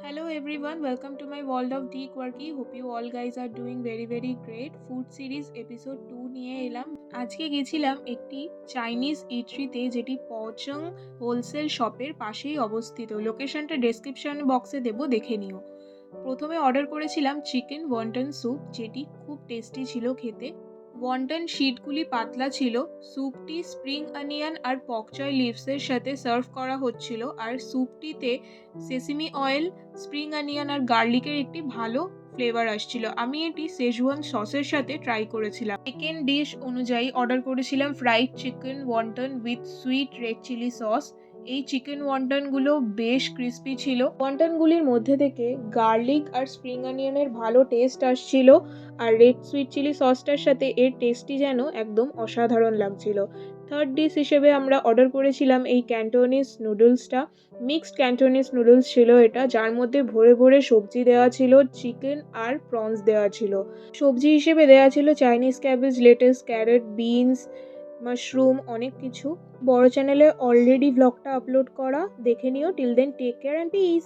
Hello everyone, welcome to my world of D Quirky. Hope you all guys are doing very great. Food series episode 2 নিয়ে এলাম। আজকে গেছিলাম একটি Chinese ইটরিতে, যেটি পচং wholesale শপের পাশেই অবস্থিত। লোকেশনটা ডেসক্রিপশন বক্সে দেবো, দেখে নিও। প্রথমে অর্ডার করেছিলাম চিকেন ওয়ন্টন স্যুপ, যেটি খুব টেস্টি ছিল খেতে। ওয়ন্টন শিটগুলি পাতলা ছিল। স্যুপটি স্প্রিং অনিয়ন আর পকচয় লিভসের সাথে সার্ভ করা হচ্ছিল, আর স্যুপটিতে সেসিমি অয়েল, স্প্রিং অনিয়ন আর গার্লিকের একটি ভালো ফ্লেভার আসছিল। আমি এটি শেজওয়ান সসের সাথে ট্রাই করেছিলাম। সেকেন্ড ডিশ অনুযায়ী অর্ডার করেছিলাম fried chicken wonton with sweet red chilli sauce. এই চিকেন ওয়ন্টনগুলো বেশ ক্রিস্পি ছিল। ওয়ন্টনগুলির মধ্যে থেকে গার্লিক আর স্প্রিং অনিয়নের ভালো টেস্ট আসছিল, আর রেড সুইট চিলি সসটার সাথে এর টেস্টই যেন একদম অসাধারণ লাগছিল। থার্ড ডিশ হিসেবে আমরা অর্ডার করেছিলাম এই ক্যান্টোনিজ নুডলসটা। মিক্সড ক্যান্টোনিজ নুডলস ছিল এটা, যার মধ্যে ভরে ভরে সবজি দেওয়া ছিল, চিকেন আর প্রনস দেওয়া ছিল। সবজি হিসেবে দেওয়া ছিল Chinese cabbage, lettuce, carrot, beans, mushroom, অনেক কিছু। বড় চ্যানেলে অলরেডি ব্লগটা আপলোড করা, দেখে নিও। Till then take care and piece.